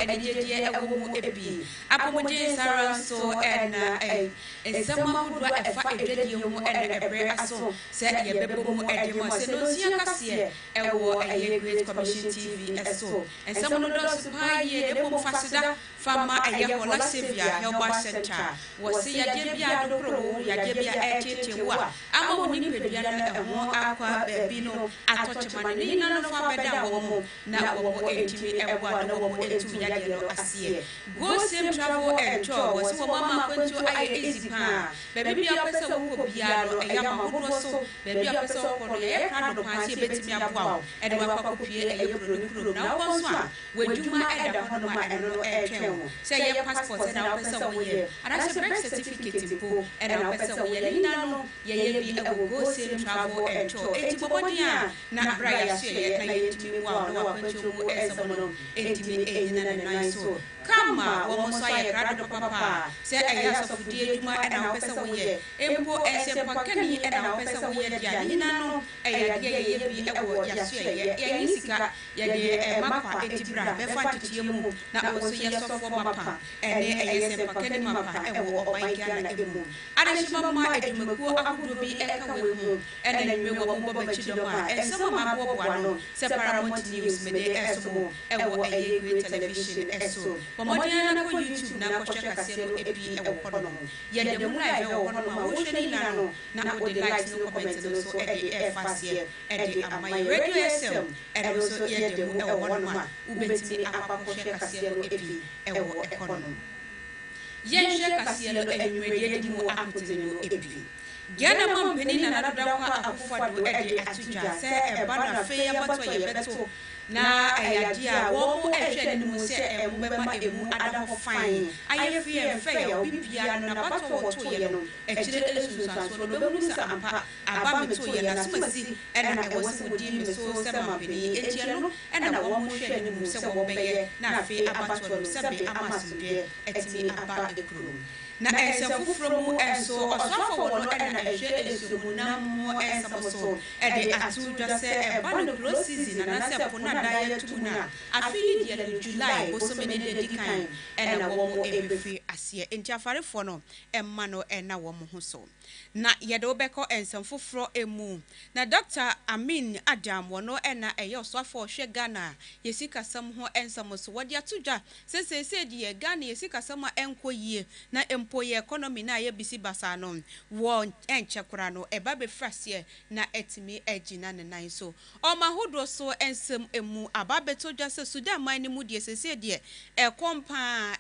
enyeje ewo mu ebi abomoje sara so and sama hudwa efa edwedie mu ebre aso se yebebo mu edemo se no sia kase ewo Great Commission TV eso and some of those paye de fasida fama hola sevia helba center was say yadebia do pro yadebia echechewa ama woni pedua na eho akwa bino atochema ni na no fa beda wo na wo entimi ewa na wo etu yade no asie go same travel and tour was wo mama kwantu aye easy pa baby apesa wo bia no eyama hodo so baby apesa wo no ye ka do pa se betimi aboa e de wa pie eye pro na wo so a wadwuma eda hono ma eno no etwen say ye passport na wo pesa wo ye ana se birth certificate mpo e na wo pesa wo ye lina no ye bi go same travel and tour enti bobodia na bra ya so ye na ye ntimi wa no wa kwantu mu esa no enti me na na so kama wo mo so ye grado papa say eye so fudie adwuma e na wo pesa wo ye empo ese pakani e na wo pesa wo ye dia lina no ye bi ya so ye sika ye de mapa etibra be fa titie mu na wo so ye sofo mapa ene ese pakani mapa e wo obankia na emu ada shima ma edwumaku ahodo bi e ka we mu ene nwe wo mo ba chi do ma enso ma bo bo no se Paramount News me de eso e wo Great Television eso pomodia na ko YouTube na ko share kase no ebi e wo kono ye de mu live e wo kono ma wo hwe ni na no na wo de like no comment no so e de fasie e de amai radio SM e so ye de mu e wo kono ma ubetimi akwa ko share kase no ebi e wo kono ye share kase no enwede di mu akutene no ebi Gana mampeni na nadoda kwa akufadu edi atuja se ebana fe ya bato ye beto na ayadia wo mu ehwe ni mu se mbema emu adafo fine aye fe fe ya obibia na bato wo to ye no ekire esusanso no bemu sa ampa aba meto ye na sumasi ena ewo se wodi me so se mampeni etia no ena wo mu hwe ni mu se wo beye na fe abato no se be amasudie etimi aba ekuru na fufuro mu enso osofo wono ena ehwe esumu na mu ensamoso ede atudwa se eba no close season na se pona daya tuna afili dia de July bosome ne de dikan ena wo mu ebefi asie entiafarefo no emma no ena wo mu ho so na yede obeko ensam fufuro emu na Dr. Amin Adam wono ena eye osofo hwe Ghana yesika sam ho ensamoso wode atudwa se die Ghana yesika sam enkoyie na ye economy na ye bisi basa no wo enche kura no eba be frasie na etimi agina ne nan so o mahodo so ensem emu ababeto dwase Sudan man ni mu die sese die ekompa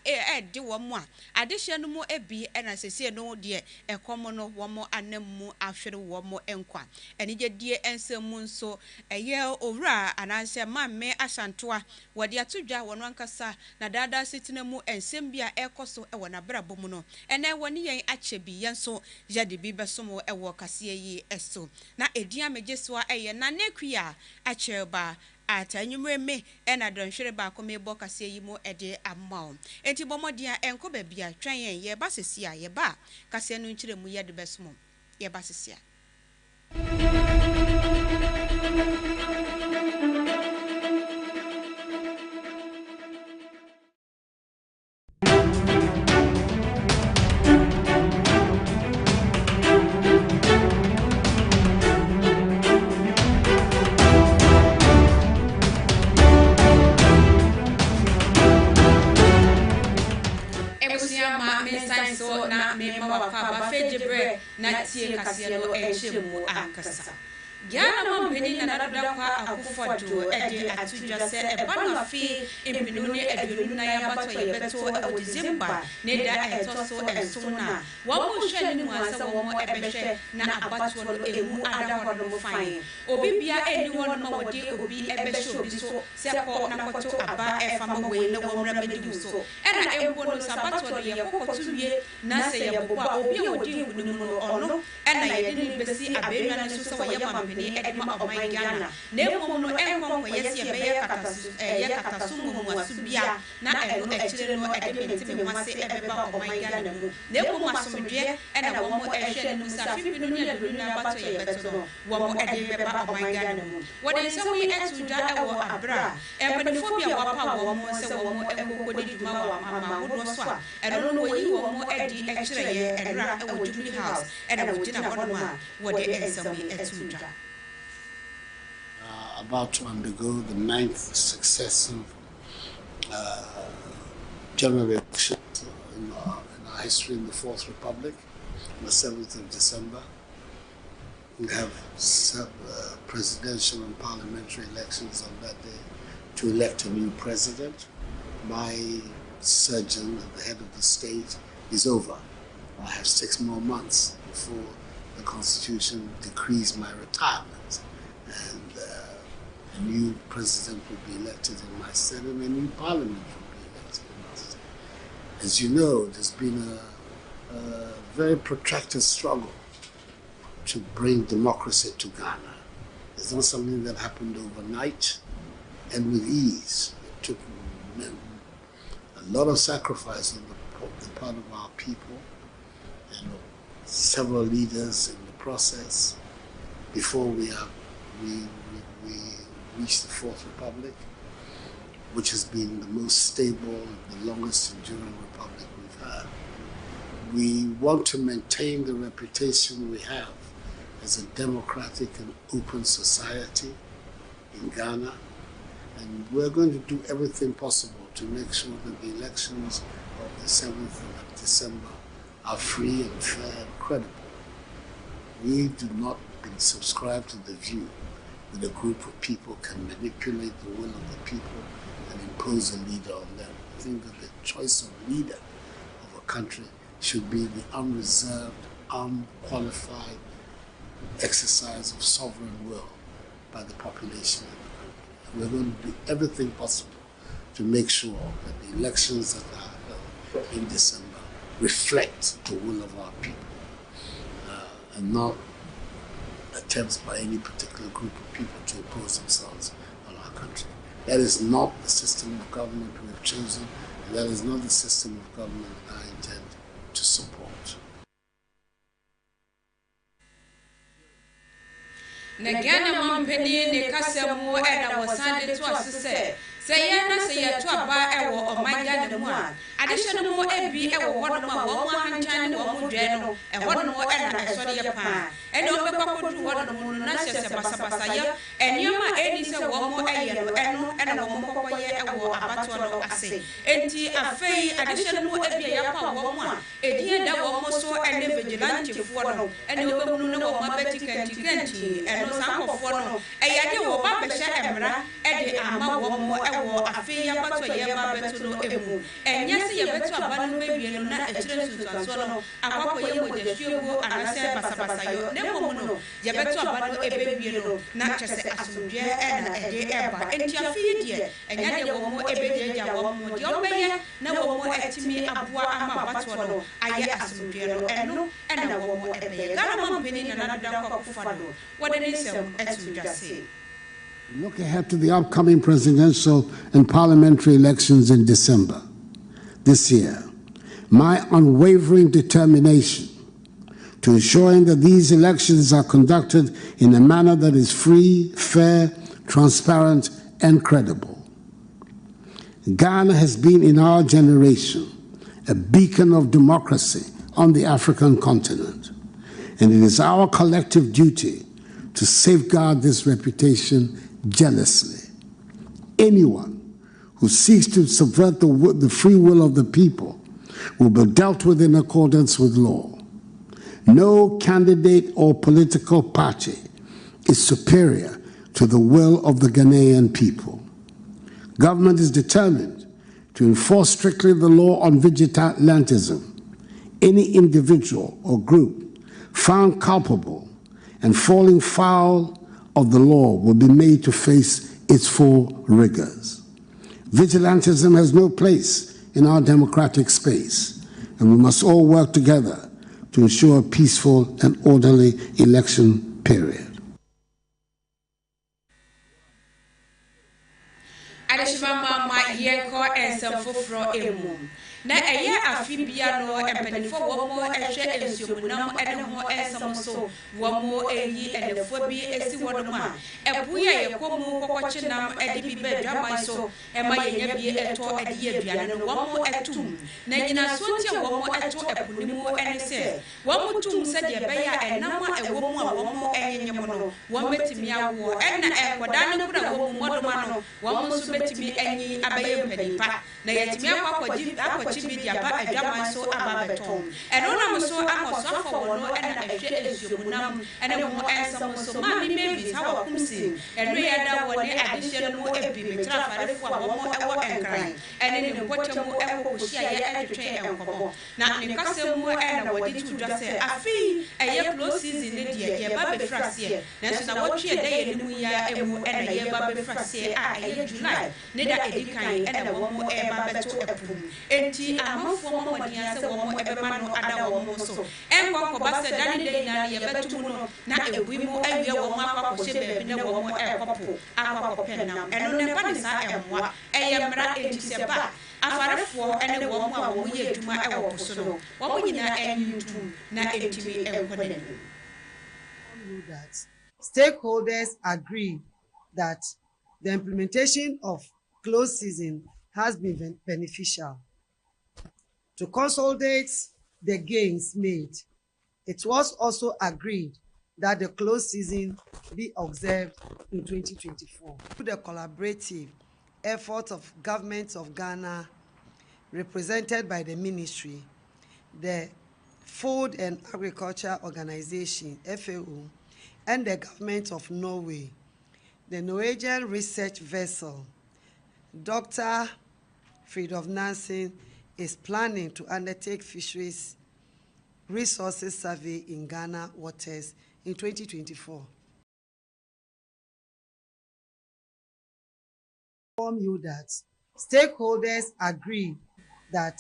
de wo mu a adehye no mu ebi na sese no die ekomo no wo mo anammu ahwere wo mo enkwa enije die ensem mu nso eye owura ananse mamme asantoa wode atodwa wono ankasa na dada sitina mu ensem bia ekoso e wona brabo mu no ene woni yen achebi yen so jade bi besomo ewo kase yi eso na edian mejesoa eye na nekua acheba atanyumre me ena donhwere ba ko me bo kase yi mo ede amao enti bomodia enko ba bia twan yen ye ba sesia ye ba kase no nkire mu ye de besomo ye ba sesia so na me mama ba fejebre na tie kase no enchemu akasa Gana mampeni na nadoda kwa akufadu ede atudwa se ebana fi impinune edunu na yabato yebeto e December ne da etoso ensona wo mo hwe ni wansa wo mo ebehwe na abato no emu adaho no fine obibia eni wono ma wode obi ebehwe obi so se ko na koto aba efama we na wo mra bedi so ena embo no sabato no ye kokotu wie na se ye boba obi wode ngunu no ono ena ye de ni besi abenwa no so se wo ye mampeni edema omangana ne mono enkon yes ye be katasu mu asubia na eno echire no edementi me wase ebeba omangana mu ne mo asomdwe ena wo mo ehwe no sa fipinu ne aduru na bato ye beto wo mo edebeba omangana mu wode se wo etuja ewo abra empanifobia wapa wo mo se wo mo ekokodi dwuma wa mama wodo so a eno no yi wo mo edi echire ye enra ewo Jubilee House ena wo gina hodoma wode ensam etuja. About to undergo the 9th successive general election in our history in the 4th Republic, on the 7th of December. We have presidential and parliamentary elections on that day to elect a new president. My sojourn at the head of the state is over. I have 6 more months before the Constitution decrees my retirement. And a new president will be elected in my state and a new parliament will be elected in my state. As you know, there's been a very protracted struggle to bring democracy to Ghana. It's not something that happened overnight and with ease. It took a lot of sacrifice on the part of our people and several leaders in the process before we reached the 4th Republic, which has been the most stable and the longest enduring republic we've had. We want to maintain the reputation we have as a democratic and open society in Ghana, and we're going to do everything possible to make sure that the elections of the 7th of December are free and fair and credible. We do not subscribe to the view that a group of people can manipulate the will of the people and impose a leader on them. I think that the choice of leader of a country should be the unreserved, unqualified exercise of sovereign will by the population of the country. And we're going to do everything possible to make sure that the elections that are held in December reflect the will of our people and not attempts by any particular group of people to impose themselves on our country. That is not the system of government we have chosen, and that is not the system of government I intend to support. Nagana mampeni ne kasemu ena wasande to asese say na say to aba ewo omanga ne mu a adehye no mo ebi ewo hono ma wo hantan ne wo dwe no ewo no ena esori ye pa ene obekwakodu hono mo na hyese basabasa ye enioma eni se wo mo eye no ena wo mo kokoye ewo abato no ase enti afei adehye no mo ebi ya pa wo mo a edie da wo mo so ene vigilante fo no ene obemunu ne wo ma betikanti eno sankofo no eyade wo ba behye emra ede ama wo mo ewo afei ya bato ye ba beto no emu enye se ye beto aba no bewie no na echire tutuanso no akwakọ ye mo jesuego anase basabasa yo ne mo no ye beto aba no ebewie no na kyese asomdwe ena ede eba enti afei die enye de wo mo ebejeja wo mo de obeye na wo mo etimi aboa ama bato no aye asomdwe no eno ena wo mo ebeye Ghana mampeni na nada kwa kufado wode ne sem etujase. Look ahead to the upcoming presidential and parliamentary elections in December this year. My unwavering determination to ensuring that these elections are conducted in a manner that is free, fair, transparent, and credible. Ghana has been in our generation a beacon of democracy on the African continent, and it is our collective duty to safeguard this reputation jealously. Anyone who seeks to subvert the free will of the people will be dealt with in accordance with law. No candidate or political party is superior to the will of the Ghanaian people. Government is determined to enforce strictly the law on vigilantism. Any individual or group found culpable and falling foul of the law will be made to face its full rigors. Vigilantism has no place in our democratic space, and we must all work together to ensure a peaceful and orderly election period. emu na ɛyɛ afibia no empanifo wɔ mo ɛhwɛ ensuomunam ɛne ho ɛnsɛm so wɔ mo ɛyi ɛnefo bi esi wɔ no ma ɛbuya yɛ kɔmu kɔkɔkye nam ɛde bi bɛ dwaman so ɛma yɛnya bi ɛtɔ ɛde yɛ aduane no wɔ mo ɛtum na nyina so ntia wɔ mo ɛtɔ ɛponimu ɛne sɛ wɔ mo tum sɛ deɛ bɛyɛ ɛnam a ɛwɔ mu a wɔ mo ɛnyenye mo no wɔ betimi awo ɛna ɛkɔda no kura wɔ mu mɔdoma no wɔ mo nso betimi anyi abɛyɛ mpanipa na yɛtimi akɔkyi bi de aba adwaman so aba bɛtɔn ɛno nam so akɔso afɔ wɔ no ɛna ɛhwɛ ensuomunam ɛne ho ɛnsɛm so ma mi mebi sa wɔ kumsi ɛno yɛ da wɔ ne adehyɛ no mu ebi metra farefo a wɔn ɛwɔ ɛnkran ɛne ne mpɔtɛ mu ɛkɔ kɔhyia yɛ ɛtwetwe ɛnkɔbɔ na ne kasɛm mu ɛna wɔde tu dwa sɛ afi ɛyɛ close season ne deɛ yɛba bɛfra seɛ nanso na wɔtwe ɛda yɛ ne mu ya emu ɛna yɛba bɛfra seɛ a ɛyɛ July ne da edi kan ɛna wɔn ɛba bɛto ɛpum enti amafoɔ mɔmɔden sɛ wɔn ɛbɛma no ada wɔn so ɛnkɔkɔba sɛ dane de nyinaa yɛbɛto mu no na ebi mu awie wɔn akɔkɔhyɛ baabi na wɔn ɛkɔpo akɔkɔpɛ nam ɛno ne ba ne saa ɛmmoa ɛyɛ mmara enti sɛ ba afarefoɔ ɛne wɔn a wɔn yɛ adwuma ɛwɔ po so no wɔn nyinaa ɛnyi ntum na ɛntumi ɛnkɔ n'anim. Stakeholders agree that the implementation of closed season has been beneficial. To consolidate the gains made, it was also agreed that the closed season be observed in 2024. Through the collaborative efforts of governments of Ghana, represented by the ministry, the Food and Agriculture Organization, FAO, and the government of Norway, the Norwegian research vessel, Dr. Fridtjof Nansen, is planning to undertake fisheries resources survey in Ghana waters in 2024. Inform you that stakeholders agree that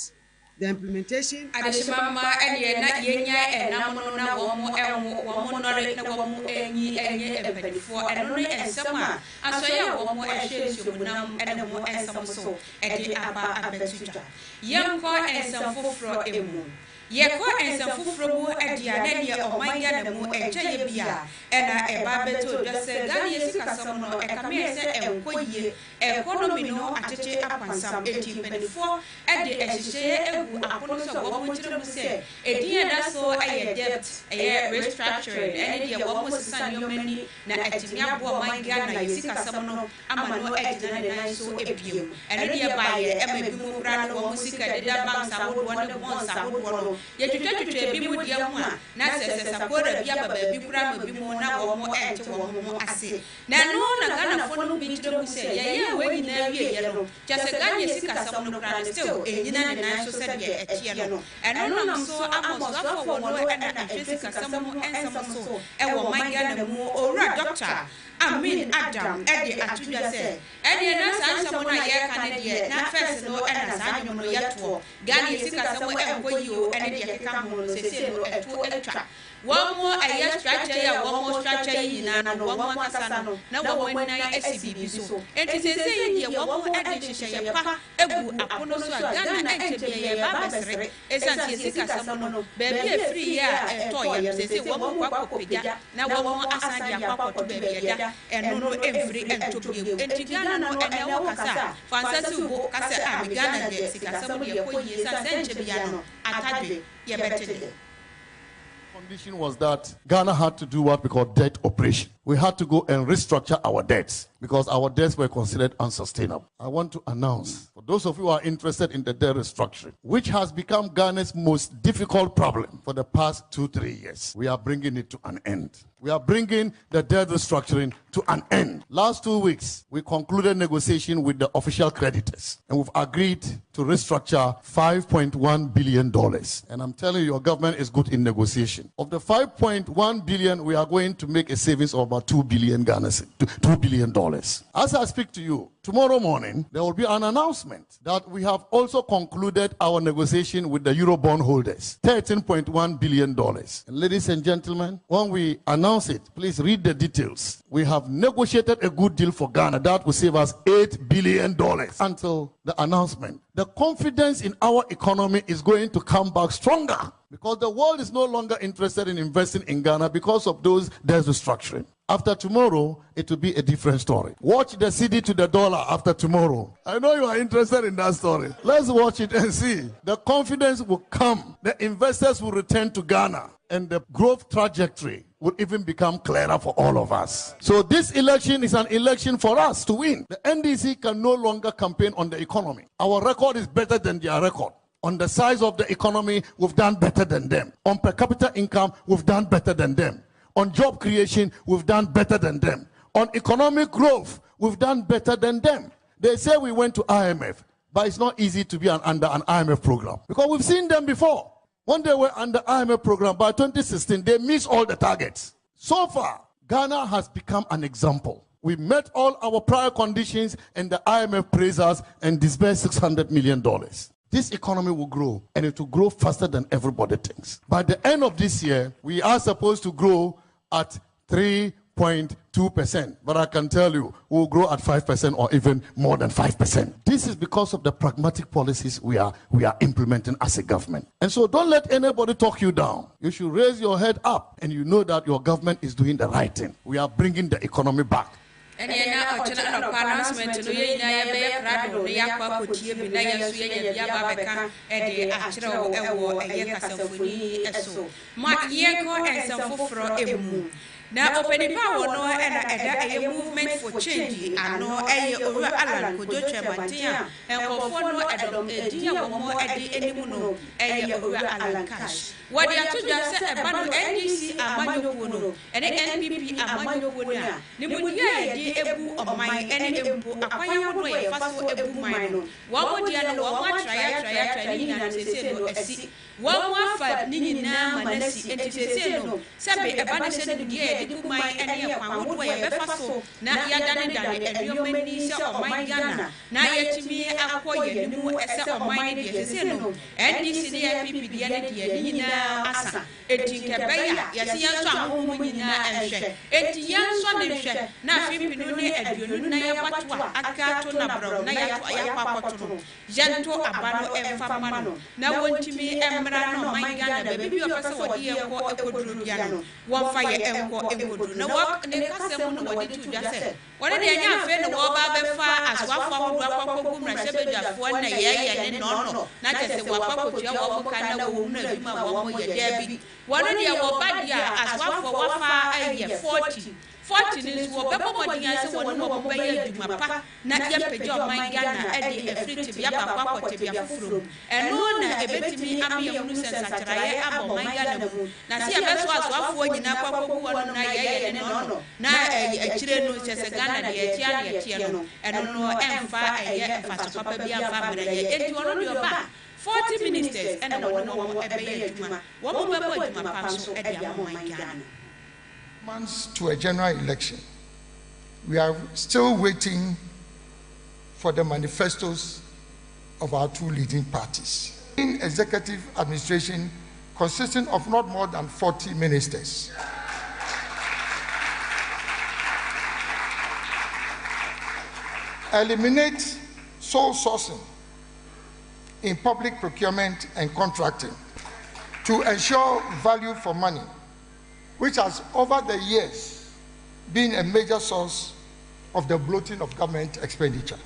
the implementation adeshimama ɛne na yenya ɛnam no na wɔn nɔre na wɔn enyi enye empanifoɔ ɛno no ensɛm a asɔyɛ wɔn ɛhwɛ nsuomunam ɛne ho ensɛm so ɛde aba abɛtutwa yɛnkɔ ensɛm foforɔ emu yɛkɔ ensɛm foforɔ mu ɛde a na deɛ ɔman Ghana mu ɛnkyɛyɛ bia ɛna ɛba bɛtɔ dwa sɛ Ghana yɛsikasɛm no ɛkame sɛ ɛnkɔ yie ɛkɔnɔmi no akyekye akwansam eti mpanifoɔ ɛde ɛhyehyɛ egu apono so wɔn mo kyerɛ mu sɛ ɛdin ɛda so ɛyɛ debt ɛyɛ restructuring ɛne deɛ wɔn mo sisa nneɛma ni na ɛtumi aboa ɔman Ghana yɛsikasɛm no ama no ɛgyina ne nan so ebiem ɛno deɛ baayɛ ɛma bi mu kura no wɔn mo sika deda banks ahodoɔ ne bonds ahodoɔ no yɛtwitwatwitwa bi mu deɛ mu a na sɛ sakora bi aba baabi kura ma bi mu na wɔn mo ɛnte wɔn mo ase na ɛno na Ghanafoɔ no bi kyerɛ mu sɛ yɛyɛ wɔn nyinaa wie yɛ no kyɛ sɛ Ghana yɛsikasɛm no kura no still ɛnyina ne nan so sɛdeɛ ɛteɛ no ɛno nam so amɔsoafo wɔ no ɛna ahwɛ sikasɛm no ɛnsɛm so ɛwɔ man Ghana mu owura Dr. Amin Adam ɛde atudwa sɛ ɛdeɛ na saa nsɛm no a yɛka ne deɛ na fɛs no ɛna saa nnwom no yɛtoɔ Ghana yɛsikasɛm ɛnkɔ yio ɛne deɛ keka ho no sɛsie no ɛto atwa wɔn mo ɛyɛ structure yi a wɔn mo structure yi nyinaa no wɔn mo akasa no na wɔn nan asi biribi so enti sɛsɛ yi deɛ wɔn mo ɛde hyehyɛ yɛ pa egu apono so a Ghana ɛnkyɛ bi yɛ ba bɛsere ɛsan tie sikasɛm no baabi efiri yɛ a ɛtɔ yɛ sɛsɛ wɔn mo kɔ akɔpagya na wɔn mo asan de akɔkɔto baabi ɛda ɛno no ɛmfiri ɛnto bio enti Ghana no ɛnɛ wɔ kasa fansasi bo kasa a Ghana deɛ sikasɛm no yɛ kɔ yie sa sɛ nkyɛ bi ya no atadwe yɛ bɛte de. Condition was that Ghana had to do what we call debt operation. We had to go and restructure our debts because our debts were considered unsustainable. I want to announce, for those of you who are interested in the debt restructuring, which has become Ghana's most difficult problem for the past 2-3 years, we are bringing it to an end. We are bringing the debt restructuring to an end. Last 2 weeks, we concluded negotiation with the official creditors, and we've agreed to restructure $5.1 billion. And I'm telling you, your government is good in negotiation. Of the $5.1 billion, we are going to make a savings of about $2 billion. $2 billion. As I speak to you, tomorrow morning, there will be an announcement that we have also concluded our negotiation with the Eurobond holders, $13.1 billion. And ladies and gentlemen, when we announce it, please read the details. We have negotiated a good deal for Ghana that will save us $8 billion until the announcement. The confidence in our economy is going to come back stronger because the world is no longer interested in investing in Ghana because of those debt restructuring. After tomorrow, it will be a different story. Watch the CD to the dollar after tomorrow. I know you are interested in that story. Let's watch it and see. The confidence will come. The investors will return to Ghana. And the growth trajectory will even become clearer for all of us. So this election is an election for us to win. The NDC can no longer campaign on the economy. Our record is better than their record. On the size of the economy, we've done better than them. On per capita income, we've done better than them. On job creation, we've done better than them. On economic growth, we've done better than them. They say we went to IMF, but it's not easy to be under an IMF program because we've seen them before. When they were under IMF program, by 2016, they missed all the targets. So far, Ghana has become an example. We met all our prior conditions and the IMF praised us and disbursed $600 million. This economy will grow, and it will grow faster than everybody thinks. By the end of this year, we are supposed to grow at 3.2%. But I can tell you, we'll grow at 5% or even more than 5%. This is because of the pragmatic policies we are implementing as a government. And so don't let anybody talk you down. You should raise your head up, and you know that your government is doing the right thing. We are bringing the economy back. And now, announcement to you, Rado, Yapa, Kutia, Binaya, Yabaka, and the actual Yakasafuni, my Yako and some for Emu. Now, opening power, no, and a movement for change, and no, Alan, Kudocha, Matia, and Kofono, a dear more at the Edimuno, Alan Cash. What they are to just say about NDC, Amayopuno, and the NPP, Amayopunia, Nimudia, Ebu of my Ebu, Apayamu, Faso Ebu Mino, one would yell, one try, one more five, Nina, Manesi, and Tiseno, Sabe, abandoned the do my any of way, Befaso, not Yadan, and your many of my Ghana, now yet to me, Aqua, New Essa of my Tiseno, and this is the NPP, Nina Asa, Etikabaya, Yasian, Mumina, and Shay, Etian Swan, nothing Pinuni, and Yunaya Patua, Akato Nabro, Naya Papato, Janto Abano, and Famano, now want to me, Emrano, my Ghana, baby of us, or dear, or Ecuadoriano, one fire and no walk, and the Castle, what did you just say? What did they have fed the war as one form of Rashabia, one year, and no, not as a wapa, kind of woman, one year, Debbie. One of your Wabadia as one for Wafa a year, 40 is what Babadi as one more Bay to Mapa, not yet a job, my Ghana, Eddie, a free to be a papa to be a fruit. And no, a bit me, I'm a nuisance at Raya, my Ghana. Now, see, a best was one in Napa, one night, and no, now a children which is a Ghana, a Tiano, and no, and fire, a year, fast papa be a family, and you are on your back. 40 ministers and no one a bay to my one more to my pastor at my Ghana. Months to a general election, we are still waiting for the manifestos of our two leading parties. In executive administration consisting of not more than 40 ministers. Eliminate sole sourcing in public procurement and contracting to ensure value for money, which has over the years been a major source of the bloating of government expenditure.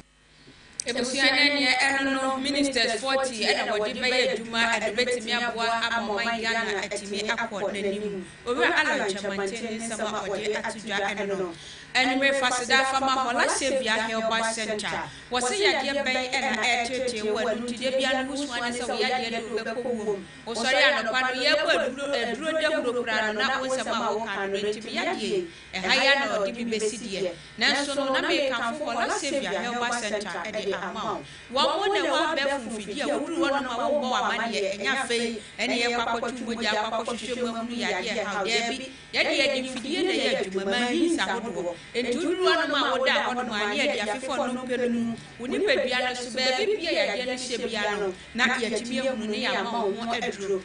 Ministers 40 and what did Bay Duma and the Betimia my Ghana at me accord the new over Alan maintaining some of the Atuja and and we faster from our last Sabia Helba Center. Was a year bay and air to when to the Bian whose one is a year to the home. Oh, sorry, and upon a year, drew them ahoro kura no na wonsama wo kan no ntimi yade haya na odi bi besidie nanso no na me kan fo kola Savior Health Center e de amount wo mo na wa be funfidi a woduru wono ma wo bo amane enya fei ene ye kwakotu moja kwakohwehwe mu ahunu yade ha de bi yade mfidie na ye adwuma ma hinsa hodo enti woduru wono ma wo da wono ma ne yade afefo no penu woni pedua no so ba bibia yade no hye bia no na yatimi ehunu ne ya ma wo aduro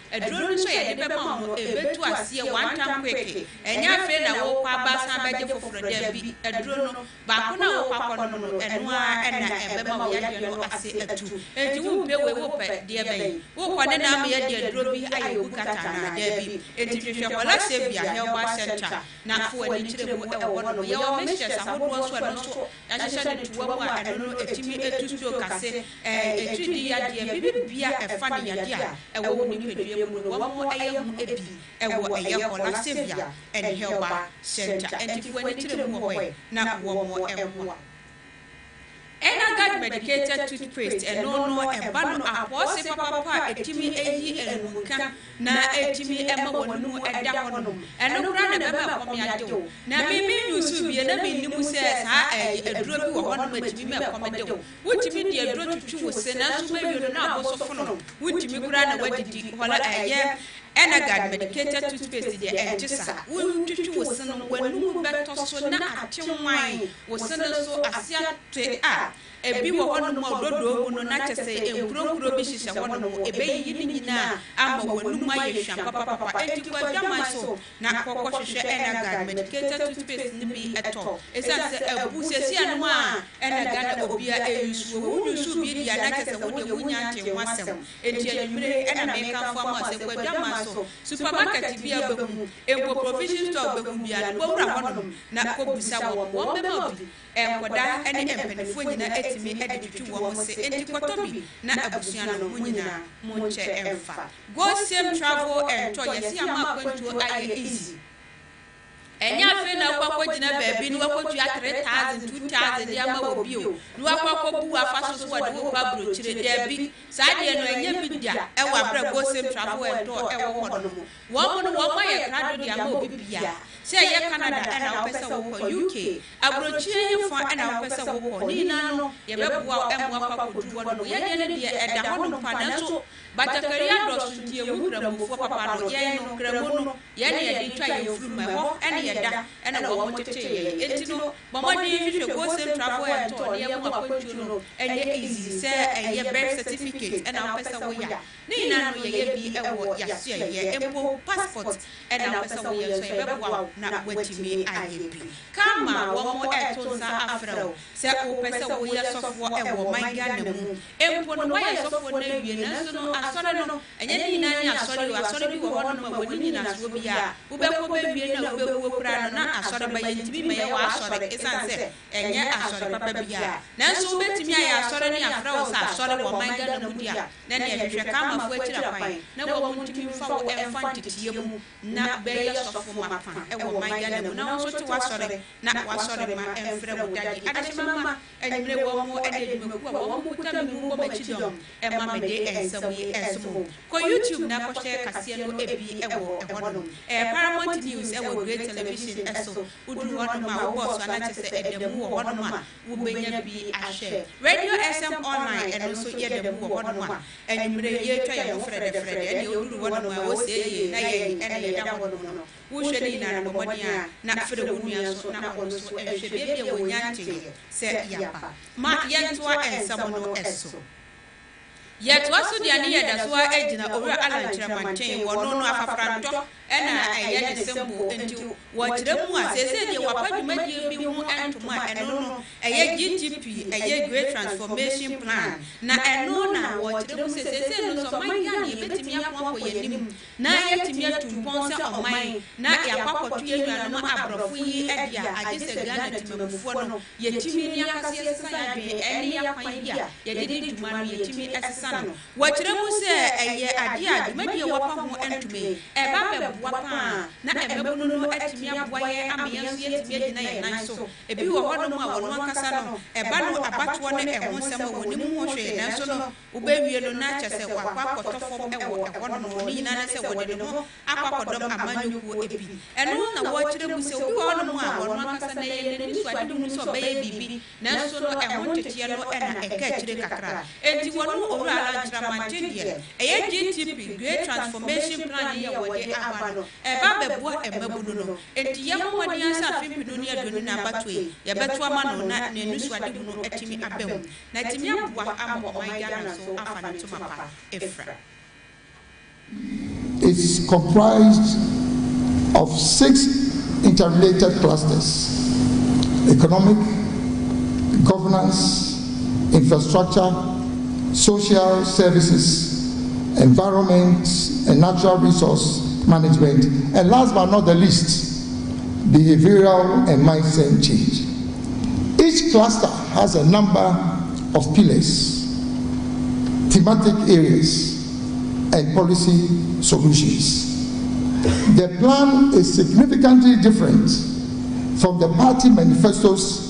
no so yade be ma wo ebetu ase one time quick enya fei na wo kwa basa beje foforo da bi aduro no ba ko na wo kwa no no eno a ena ebe ma wo yade no ase atu enti wo pe we wo pe de ben wo kwa ne na ma yade aduro bi ayi bukata na da bi enti hwehwe kola Savior Health Center na fo ani kire mu e wo no ye o mixture sahodo so no so ya hye ne tuwa mu a eno no etimi etusto kase etudi yade bibia efa ne yade a e wo ni pedua mu no wo mo eye hu ebi e wo eye kola Savior and Health Center enti fo ani kire mu ho na wo mo emwa Enagad medicated toothpaste and no bano apose papa etimi eyi enumuka na etimi ema wonu eda hono eno kra na beba kom yadewo na bibi yusu bi na bi nimu se sa eduro bi wo hono etimi me kom dewo wutimi de eduro tutu wo se na so bebi na aboso fono wutimi kra na wadidi hola eye Enagad medicated toothpaste de entisa wuntutu wo se no wanu beto so na atenwan wo se no so asia te a ebi wo hono mo dodo mu no na chese enkuronkuro bi hihye hono mo ebeyi ni nyina ama wanu ma yehwa papa enti kwa dama so na kokko hwehwe Enagad medicated toothpaste ni bi eto esanse abu sesi anu a Enagad obia eyusu wunyusu bi dia na chese wo de wunya ante wasem enti enumere ena me kan fo ama se kwa dama so supermarket bi abamu empo provision store bamu bia no wura hono na ko bisa wo be ma bi enkoda ene empanifo nyina etimi editutu wo mo se enti kotobi na abusua no mo nyina mo che emfa go same travel and to yesi ama kwantu aye easy enya fe na kwakọ gina baabi no wakotu 3000 2000 ya ma wo bio no wakwakọ bu afa so wo de wo kwa bro chire de bi sa de no enya bi dia e wa bra go same travel and to e wo hono mo wo mo no wo ma ye krado dia ma obi bia se ye Canada and na pesa wo ko UK abro chire ye fo and na pesa wo ko ni na no ye be bua emwa kwakọ du wo no ye de ne de e da hono pa na so batakaria do so die wu kramo fo papa no ye no kramo no ye ne ye de twa ye furu ma ho ene da ena wo mo tete ye enti no bomodi hwehwe go same travel and to ye mo akwantu no enye easy se enye birth certificate ena pesa wo ya ni na no ye bi ewo ya so ye empo passport ena pesa wo ye so ye bebo na watimi ayebi kama wo mo eto sa afro se o pesa wo ye sofo ewo manga na mu empo no ye sofo na wie na so no asore no enye ni na ni asore bi wo hono ma woni ni na so bi a wo be ko be wie na wo be wo kura na asore ba yentimi me ye wa asore esanse enye asore papa bia nanso betimi aye asore ni afra wo sa asore wo manga na mu dia na ne hwehwe kama fu akira kwan na wo muntimi fa wo emfa titiye mu na be ye sofo mapa e wo manga na mu na wo so ti wasore na wasore ma emfre wo dadi adachi mama enyimre wo mo ede dum ku wo mo kuta mi mu bo machidom e mama de ensam yi ensom ko YouTube na ko share kase no ebi e wo e hono Paramount News e wo Great Television eso udu hono ma wo boss ana chese edemu wo hono ma wo benya bi ahwe Radio SM online and also ye demu wo hono ma enyimre ye twa ye frede ene udu hono ma wo se ye na ye ene ye da hono no wo hwe ni na no modia na frede wo nua so na ko so ehwe bebia wo nyanche se yapa ma yentoa ensam no eso yet waso dia ni yeda so agina owura alankyerɛ manten wo no afafranto ena ɛyɛ de sembo enti wo kyerɛ mu a sese de wapadwumadie bi ho entoma ɛno no ɛyɛ GTP ɛyɛ Great Transformation Plan na ɛno na wo kyerɛ mu sese no so man ya ne betimi akwa yɛnim na yɛtimi atumpɔn sɛ ɔman na yakwakoto yɛnua no abrɔfo yi ɛdia agye sɛ Ghana timamufoɔ no yɛtimi ni akase sesa yadwe ɛne yakwan bia yɛde di dwuma no yɛtimi ɛsesa no wɔkyerɛ mu sɛ ɛyɛ ade a dwumadie wɔpa ho entume ɛba bɛboa pa na ɛbɛbono no atimi aboaye amia so yetimi agina ye nan so ebi wo hono mu a wono ankasa no eba no abatoɔ ne ɛho nsɛm wɔ ne mu ho hwee nanso no ubewie no na kyɛsɛ wakwa kɔtɔfɔm ɛwɔ ɛhɔ no ne nyina ne sɛ wɔde ne ho akɔkɔdɔm amanyɔkuo ebi ɛno na wɔkyerɛ mu sɛ obi wɔ no mu a wono ankasa na yɛ ne so ade mu so ɔbɛyɛ bibi nanso no ɛho teteɛ no ɛna ɛka akyire kakra enti wɔno owura ala nkyerɛmante deɛ ɛyɛ GTP Great Transformation Plan yɛ wɔde aba no ɛba bɛboa ɛmabu no enti yɛ mo wɔde ansa afipinu ne aduonu na abatoe yɛbɛto ama no na ne nusu ade mu no atimi abɛm na atimi aboa ama ɔman Ghana so afa ne toma pa efra. It's comprised of 6 interrelated clusters: economic, governance, infrastructure, social services, environment and natural resource management, and last but not the least, behavioral and mindset change. Each cluster has a number of pillars, thematic areas, and policy solutions. The plan is significantly different from the party manifestos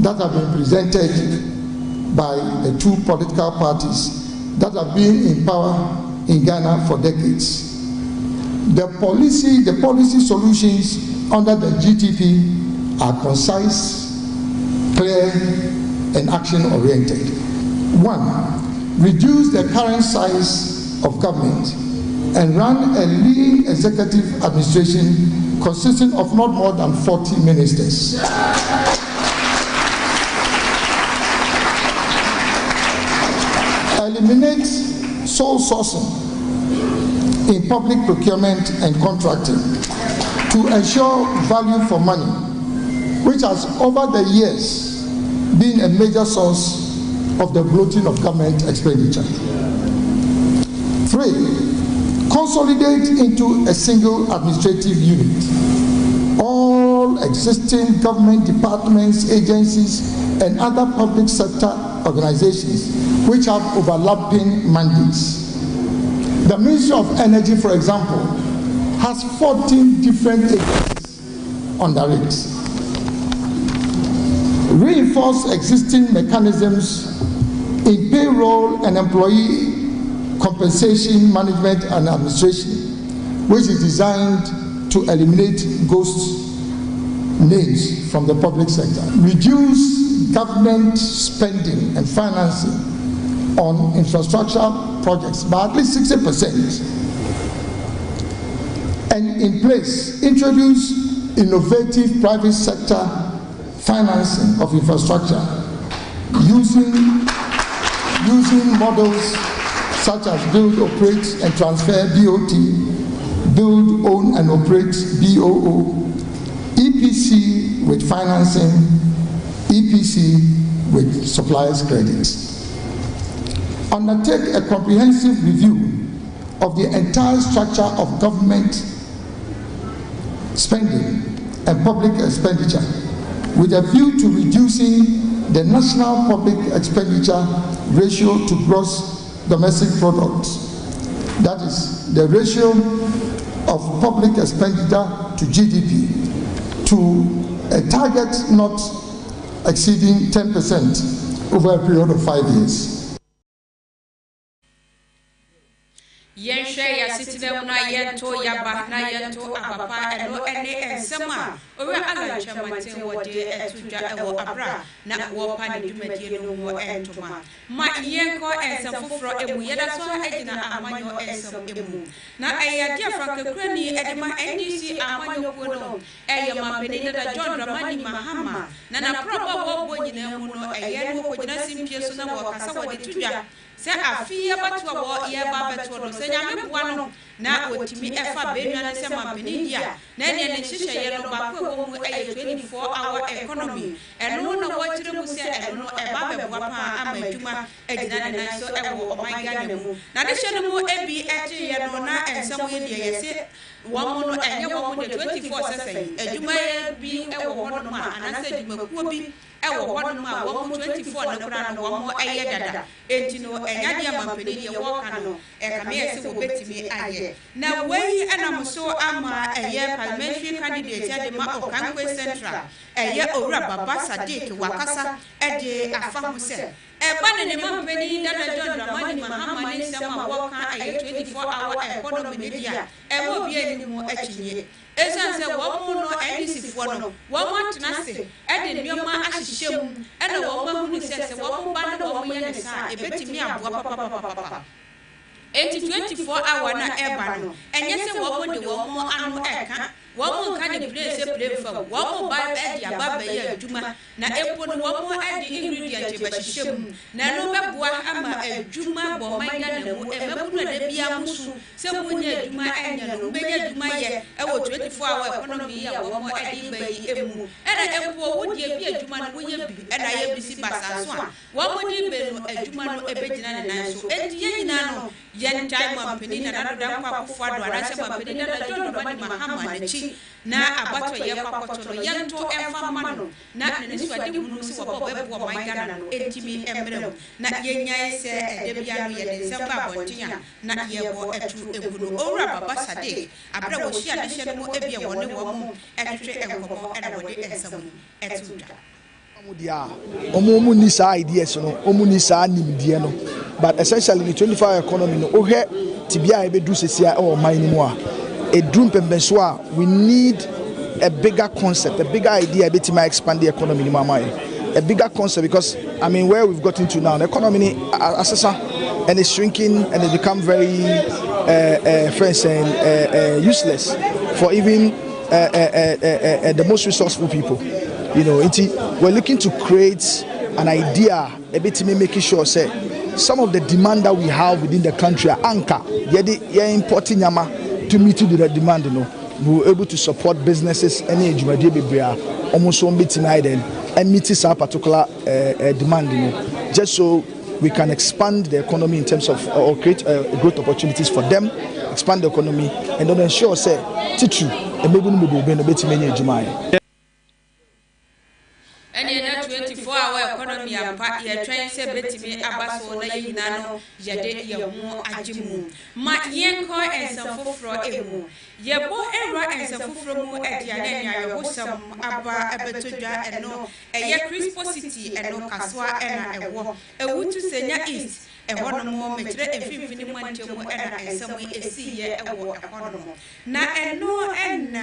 that have been presented by the 2 political parties that have been in power in Ghana for decades. The policy solutions under the GTP are concise, clear, and action-oriented. 1. Reduce the current size of government and run a lean executive administration consisting of not more than 40 ministers. Eliminate sole sourcing in public procurement and contracting to ensure value for money, which has over the years been a major source of the bloating of government expenditure. 3. Consolidate into a single administrative unit all existing government departments, agencies, and other public sector organizations which have overlapping mandates. The Ministry of Energy, for example, has 14 different agencies under it. Reinforce existing mechanisms in payroll and employee compensation management and administration, which is designed to eliminate ghost names from the public sector. Reduce government spending and financing on infrastructure projects by at least 60%. And in place, introduce innovative private sector financing of infrastructure using models such as build, operate, and transfer (BOT), build, own, and operate (BOO), EPC with financing, EPC with suppliers' credits. Undertake a comprehensive review of the entire structure of government spending and public expenditure with a view to reducing the national public expenditure ratio to gross domestic product. That is the ratio of public expenditure to GDP to a target not exceeding 10% over a period of 5 years. Yenshe ya sitibem na yento yaba na yento apapa eno ene ensema ore ala chamate wode etuja ewo abra na wo pa ne dwumadie no mo entoma ma yenko ensem foforo emu yeda so agina amanyo ensem emu na eyade afrankakura ni edema NDC amanyo ko no eyema penina da John Dramani Mahama na probo wo bonyina mu no eye no ko gina simpie so na wo kasa wode tudwa se afia batwa wo ye ba betwo no se nyame boa no na otimi efa benua se mampenidia na ne ne hihye ye no ba ko wo mu 24-hour economy eno no wo kire mu se eno e ba beboa pa amadwuma agina ne nan so ewo oman Ghana mu na de hye no mu ebi eche ye no na ensam ye de ye se wo mu no enye wo mu de 24 sesai adwuma bi ewo ho no ma anase adwuma kuo bi ɛwɔ hɔnom a wɔn 24 no kora no wɔn ɛyɛ dada enti no ɛnya deɛ mampani deɛ wɔka no ɛkame yɛ sɛ wɔbɛtumi ayɛ na wei ɛnam so ama ɛyɛ parliamentary candidate ɛde ma Ɔkankwe Central ɛyɛ Owura Baba Sadiq wakasa ɛde afa ho sɛ ɛba ne mampani dada John Dramani Mahama ne nsɛm a wɔka ɛyɛ 24-hour economy dia ɛwɔ bi anim akyinye ɛsan sɛ wɔn no NDC-foɔ no wɔn atena se ɛde nneɛma ahyehyɛ mu ɛna wɔn ahunu sɛ wɔn ba na wɔn yɛ ne saa ɛbɛtumi aboa papapapapa enti 24-hour na ɛba no ɛnyɛ sɛ wɔn de wɔn ano ɛka wɔn nka ne play sɛ play fa wɔn ba ɛde aba bɛyɛ adwuma na epo no wɔn ɛde ingredient bɛhyehyɛ mu na no bɛboa ama adwuma bɔ man na mu ɛmɛbunu na bia musu sɛ mu nyɛ adwuma ɛnyɛ no bɛnyɛ adwuma yɛ ɛwɔ 24-hour economy a wɔn ɛde bɛyi emu ɛna epo wo die bi adwuma no wo yɛ bi ɛna yɛ bi si basa so a wɔn de bɛ no adwuma no ɛbɛgyina ne nan so enti yɛ nyinaa no yɛn time mampani na nado dan kwa kofo ado anasɛ mampani na John Dramani Mahama n'akyi na abato yɛ kwakɔtɔ no yɛnto ɛmfa ma no na ne so ade hunu sɛ wɔbɔ bɛboɔ man Ghana no ɛntimi ɛmmerɛ na yɛnyae sɛ ɛda bia no yɛde nsɛm ba abɔnten a na yɛbɔ ɛtu egu no Owura Baba Sadiq abrɛ wɔhyia de hyɛ no mu ebia wɔne wɔn ɛhwehwɛ nkɔmɔ ɛna wɔde nsɛm ɛtu da omu ni saa ideas no omu ni saa nimdeɛ no but essentially the 24-hour economy no ohwɛ tibia ebedu sesia e wo man ni mu a edrum pembenso a we need a bigger concept, a bigger idea to expand the economy in my mind. A bigger concept because I mean where we've gotten to now, the economy and it's shrinking and it's become very friends and useless for even the most resourceful people. You know, we're looking to create an idea a bit to making sure say some of the demand that we have within the country are anchor. You're importing yama to meet the demand, you know. We were able to support businesses any almost one bit tonight and meet this particular demand, you know, just so we can expand the economy in terms of or create growth opportunities for them, expand the economy, and then ensure say teach you and maybe we bit many Jumai. And in a 24-hour economy, you're trying to bet me about so that you know, Yade, Yamu, Ajimu, my yanko and some fufro emu. Yabo era and some fufro at Yanania, Wosam, Abba, Abatuja, and no, a ya crisposity and no Caswa and a war, a wood to Senya East. And one more metre and 50 months and some way a sea a war economy. Na and no and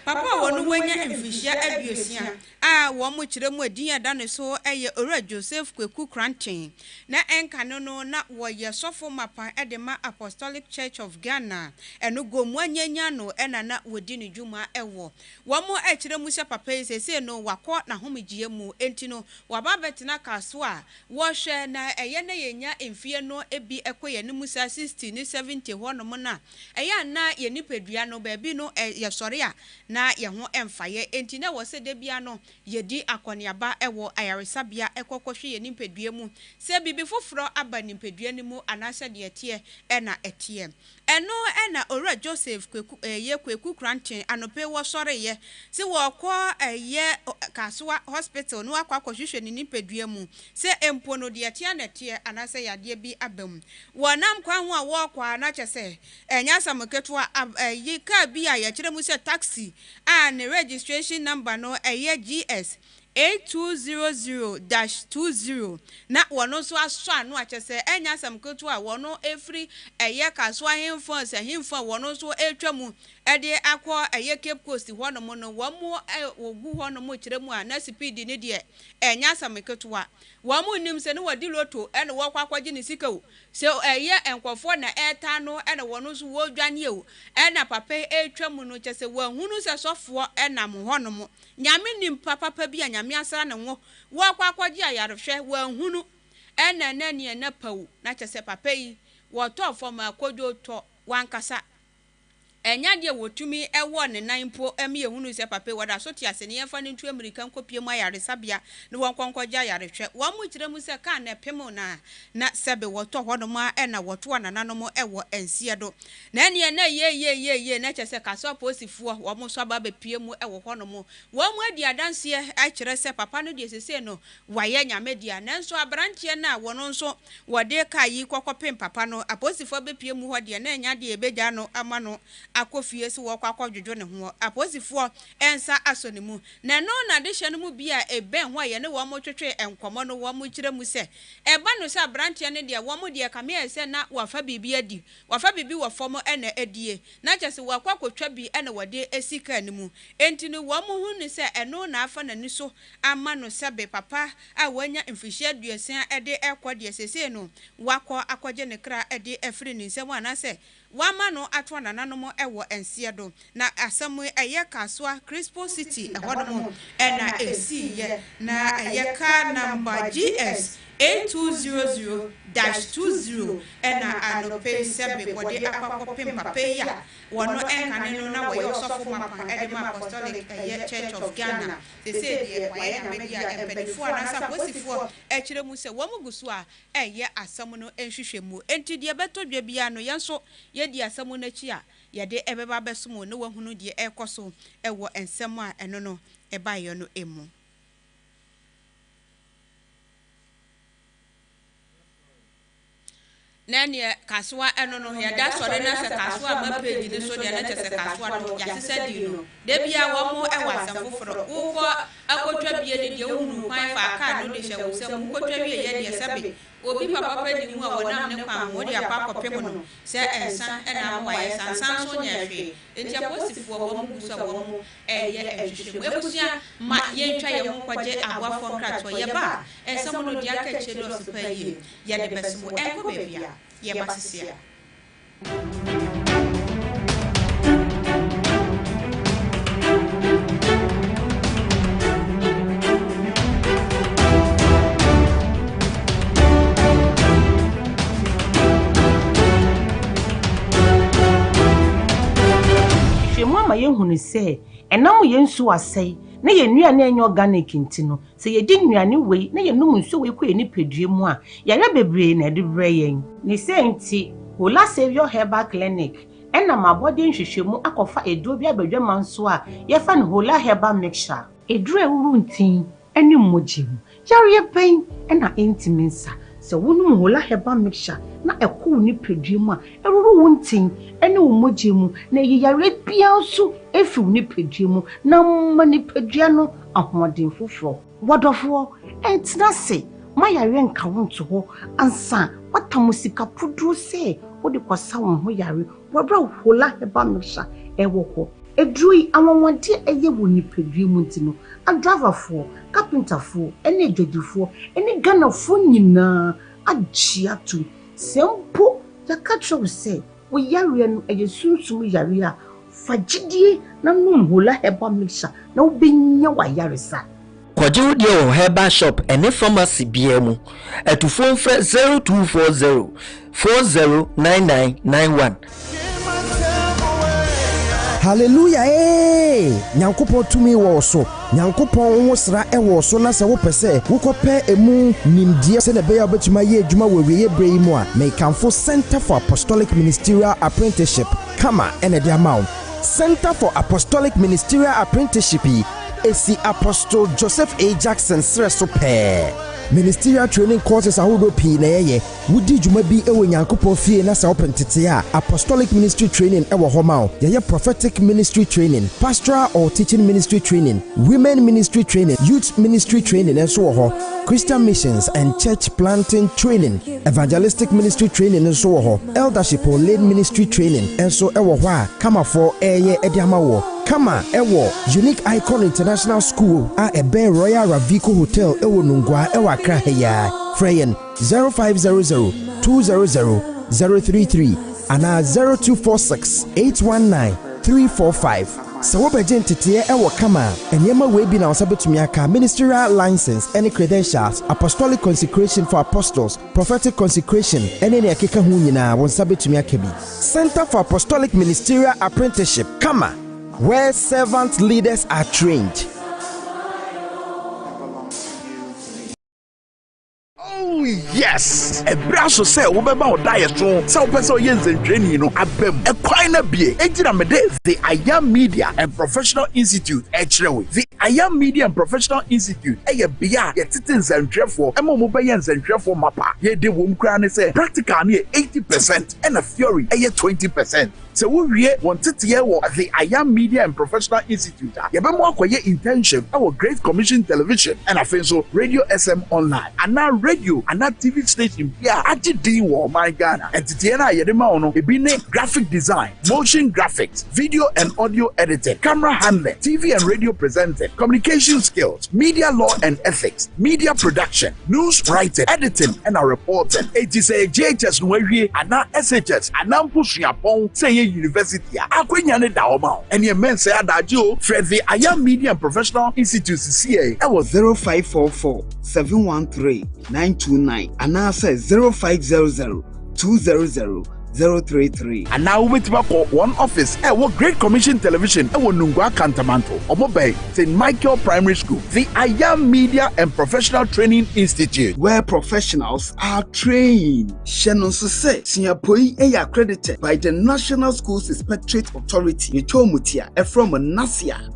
Papa won when you and fish abuse. Ah, one which them were dear done so a Owura Joseph Kweku Kranting. Na en canono not were your sophomore mapa at the Ma Apostolic Church of Ghana and no go mwanyano and a nut within Juma ewo. One more at the Musa Papa say no wakot na homi GMO entino wababetina kaswa wash na a yena in fear no ebi ekwe ni musa 60 ni 70 hono mo na eya na ye nipadua no ba bi no ye sore a na ye ho emfaye enti na wo se de bia no ye di akoniaba ewo ayaresabia ekokohwe ye nipadua mu se bibi foforo aba nipadua ni mu anase de etie na etie eno na Owura Joseph Kweku Kranting anope wo sore ye se wo kɔ ye Kaswa hospital no akwakohwehwe ni nipadua mu se empo no de etie na etie anase yade bi abam wonam kwa ho a wo kwa na kyese enya samoketo yi ka bi a ye kire mu se taxi and registration number no GS 8200-20 na wono so aso anu akyese enya samoketo a wono efri Kaswa hemfo se hemfo wono so etwamu ede akọ Cape Coast hono mo no wo mo ogu hono mo kire mu a na speed ni de enya samoketo a wo mo nim se ne wadi loto ene wo kwakwaje ni sika o se enkofo na eta no ene wono so wo dwane o ena papa etwamu no kyese wo hunu se sofo ena mo hono mo nyame nim papa bi a nyame asara ne wo kwakwaje ayarehwe wo hunu ena nani na pawu na kyese papa yi wo to fo ma kodwo to wankasa enya de wotumi ewo ne nan po eme ehunu se papa wada so ti ase ne yefa ne ntu american kopie mu ayaresabia ne wonkonkogya yarehwe wo mu kire mu se ka na pem na sebe woto hono ma na woto anananom ewo ensie do na ene na ye na chese kaso posifuo wo mu so ba bepie mu ewo hono mu wo mu adi adanse a kire se papa no de sese no waye nyamedia nanso abrantie na wono nso wode ka yi kokopem papa no aposifuo bepie mu ho de na enya de ebegya no ama no akofie se wo kwakwadwojo ne ho aposifuo ensa asonimu na no na de hye no mu bia eben ho ye ne wo mo twetwe enkomo no wo mo kire mu se eba no se abrantie ne de wo mo de kame se na wafa bibi adi wafa bibi wo fomo ena adie na kyese wo kwakotwa bi ena wode esika ne mu enti no wo mo hu ne se eno na afa na ni so ama no sebe papa a wanya mfihye aduasan ede ekode sese no wakọ akọje ne kra ede efri ni nsem anase wama no atwa nananom ewo ensie do na asemu eye kaswa Crispo City ehodom ena esiye na eye ka number GS 8200-20 ena anope sebe wode akakopem papeya wono enkane no na wo yosofo mapa edema apostolic church of Ghana they say the waye media empedifo anasa posifo ekire mu se wo mugusu a eye asem no enhwehwemu enti de beto dwa bia no yenso ye di asem no chi a ye de ebeba besomo ne wahunu de ekoso ewo ensem a eno no eba ye no emu nene kaswa eno no ya da sore na se kaswa ma page ni so de na che se kaswa no ya se di no de bia wo mo e wasam foforo wo ko akotwa bia de de hunu kwan fa ka no de hye wo se mo kotwa bia ye de sebe obi papa pa di mu a wonam ne kwa mo de akwa kopem no se ensan ena mo wa sansan so nya hwe enti aposifo wo mo guso wo mo ye ehwehwe mo ebusia ma ye ntwa ye mo kwaje abwafo nkrato ye ba ensam no de aka che do so pa ye ye de besmo enko bebia ye basisia ma yehunu se enam yensu asai na yenuane enyo organic ntino se yedi nuane wei na yenum nso wei ko eni pedue mu a yare bebre na de bre yen ne se nti Hola Savior Herbal Clinic ena mabode nhwehwemu akofa edo bi abadwama nso a yefa ne Hola Herbal Mixture edru ewuru ntin eni mmogim yare pen ena intiminsa se wonu Hola Herbal Mixture na ekwu ni pedue mu a eruru wontin ene mmogim na yare bia nso efi ni pedue mu na mani pedue no ahoden foforo wodofo entina se mayare nka wonto ho ansa watamusika pudru se wode kwasa won ho yare wabra Hola Herbal Mixture ewo ho edrui anwonwade eye woni pedue mu ntino adraverfo carpenterfo ene dwodifo ene ganafo nyina agiatu sempo yakatro se wo yare no eye sunsum yare a fagidie na num Hola Herbal Mixture na obenya wa yare sa Kwajiru dio Herbal Shop ene pharmacy biemu etufo mfre 0240 409991 Hallelujah Nyankopon tumi wo so Nyankopon wo sra e wo so na se wo pese wo kope emu nimdie se na be ya betuma ye adwuma wewe bre mu a Mekanfo Center for Apostolic Ministerial Apprenticeship kama ene dia maun Center for Apostolic Ministerial Apprenticeship Esi Apostle Joseph A. Jackson Sreso Pe Ministerial training courses ahodo pi na yeye wudi dwuma bi ewo Nyankopon fie na sa opentete a apostolic ministry training ewo homa yeye prophetic ministry training pastoral or teaching ministry training women ministry training youth ministry training and so ho Christian missions and church planting training evangelistic ministry training and so ho eldership or lay ministry training and so ewo ho a kama for eye ediama wo kama ewo Unique Icon International School a ebe Royal Ravico Hotel ewo Nungwa ewa Krahaya Freyen 0500-200-033 and 0246-819-345 sɛ wobɛgye nteteɛ ɛwɔ kama ɛnneɛma wei bi na wɔsa bɛtumi aka ministerial license any credentials, apostolic consecration for apostles, prophetic consecration ɛne ne ɛkeka ho nyinaa wɔn nsa bɛtumi aka bi. Center for Apostolic Ministerial Apprenticeship, Kama, where servant leaders are trained. Oh yes! A brass of say wobeba o diet so so person yen training no abem e kwan na bie ejira me de the Ayam Media and Professional Institute echrewe the Ayam Media and Professional Institute ye bia ye tete nzantwefo e mo be ye nzantwefo mapa ye de wo mkra ne say practical ne 80% and a theory ye 20%. So we wanted to hear the Ayam Media and Professional Institute. You be more quiet intention. Our Great Commission Television and I think so Radio SM Online and now radio and that TV station. Yeah, I did do my Ghana and Titiana Yedema ono. It be graphic design, motion graphics, video and audio editing, camera handling, TV and radio presenting, communication skills, media law and ethics, media production, news writing, editing and reporting. It is a JHS Nwewie and now SHS and now pushing upon say University akwenya ne da oma and ye men say adajo Fred the Ayam Media and Professional Institute CA I was 0544 713 929 and now says 0500 200 033 and now with one office what Great Commission Television Nungwa Cantamanto Omobay St. Michael Primary School the Ayam Media and Professional Training Institute where professionals are trained. Shannon say Singapore accredited by the National Schools Inspectorate Authority Nitomutia from Nasia.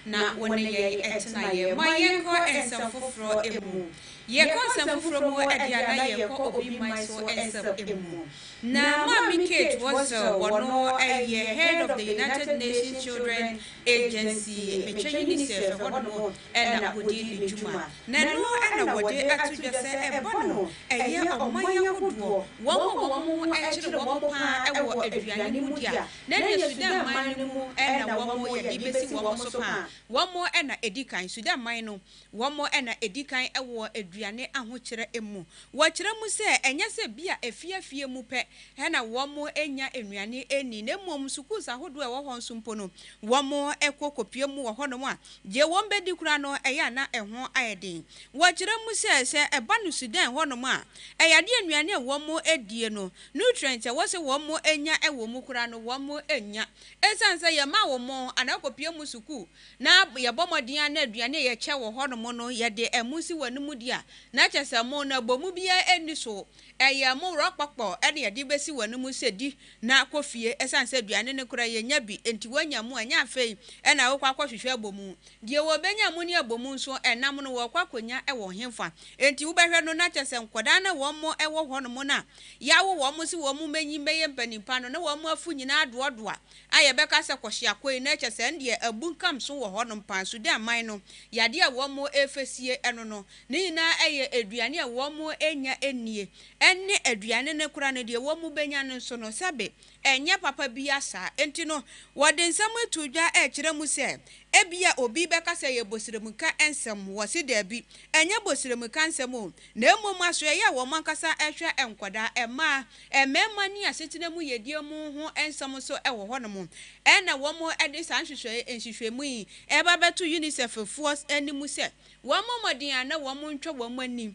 na woni ye etna ye ma ye ko ensam foforo emu ye ko ensam foforo mu adiana ye ko obi mai so ensam emu na Mami Kate was one head of the United Nations Children Agency UNICEF one and wodi juma na no and wodi atu just say e bono eye omanya hodo wo ekire wo pa ewo aduane mu dia na ne Sudan man mu and wo ye bibesi wo so pa wo and edikan Sudan man no wo and edikan ewo aduane ahokire emu wo kire mu se enye se bia efiafie mu pe na womo enya enuane eni na mmom suku sa hodo e wo ho nsumpo no womo ekokopie mu wo hono mu a je wombe di kura no eya na eho ayedin wo kire mu se eba no Sudan hono mu a eyade enuane womo edie no nutrients wo se womo enya ewo mu kura no womo enya esanse ye ma womo anakopie mu suku na ye bomodin na aduane ye che wo hono mu no ye de emusi wanimu dia na chese mo na bomu bia eni so eye mo rokpokpo ene ye di besi wanimu sedi na kofie esanse aduane ne kura ye nya bi enti wanya mu anya afei ena wo kwa hwehwe abomu die wo benya mu ne abomu nso enam no wo kwa konya ewo hemfa enti wo behwe no na chese nkoda na wo mo ewo ho no mo na yawo wo mo si wo mu menyi meye mpanipa no na wo mo afu nyina adodoa aye beka se kwohia koi na chese ndie abunkam so wo ho no mpan so de aman no yade a wo mo efesie eno no ni na eye aduane a wo mo enya enie enne aduane ne kura ne de wo mu benya no so no sabe enye papa bia sa enti no wode nsam etudwa e kire mu se ebia obi beka se ye bosiremka ensem wo se da bi enye bosiremka ensem o na emom aso ye wo mankasa ehwe enkwada ema emema ni asetine mu yedie mu ho ensem so ewo ho no mu ena wo mo ede san hwehwe enhwehwe mu yi eba beto UNICEF force animu se wo mo modin ana wo mo ntwa wo mo anim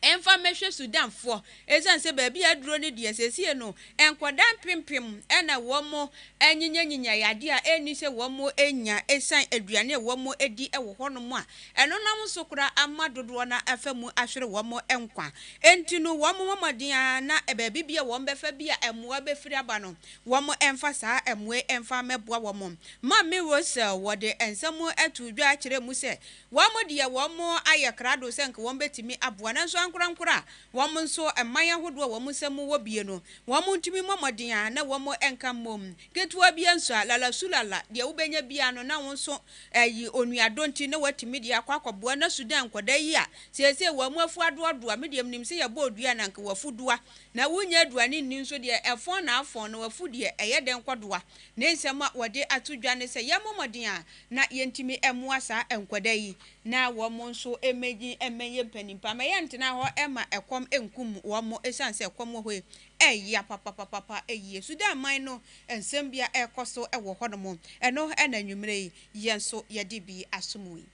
Enfa mehwe Sudan fo esanse ba bia aduro ne die sesie no enkodan pimpim ena womo enyinya yade a eni se womo enya esan aduane womo edi ewo hono mu a eno nam so kura amadodo na afamu ahwere womo enkwa enti no womo mamadian na ba bibia wom befa bia emoa befiri aba no womo enfa saa emoe enfa meboa womo Mami Rosel wode ensamu atudwa kire mu se womo die womo ayekrado senke wom betimi aboa na so nkura wɔn nso ɛman ahodoɔ wɔn nsɛm wɔ bie no wɔn ntumi mmɔmɔden a na wɔn ɛnka mmom ketewa bi nso a lalasulala deɛ wobɛnya bia no na wɔn nso ɛyi onuadonti na watumi de akɔboa na Sudan nkɔda yi a siesie wɔn afu adoadoa mediam nim sɛ yɛbɔ odua na nka wafu doa na wonya aduane nni nso deɛ ɛfɔn na afɔn na wafu deɛ ɛyɛ den kɔdoa ne nsɛm a wɔde atodwa ne sɛ yɛmmɔmɔden a na yɛntumi ɛmoa saa nkɔda yi na wɔn nso emegi emenye mpanimpa ma yɛntena hɔ ɛma ɛkɔm enkum wɔn esan sɛ ɛkɔm wɔ hɔ ɛyia papa ɛyie Sudan man no nsɛm bia ɛkɔ so ɛwɔ hɔ no mo ɛno ɛna nwumere yi yɛn so yɛde bi asomu yi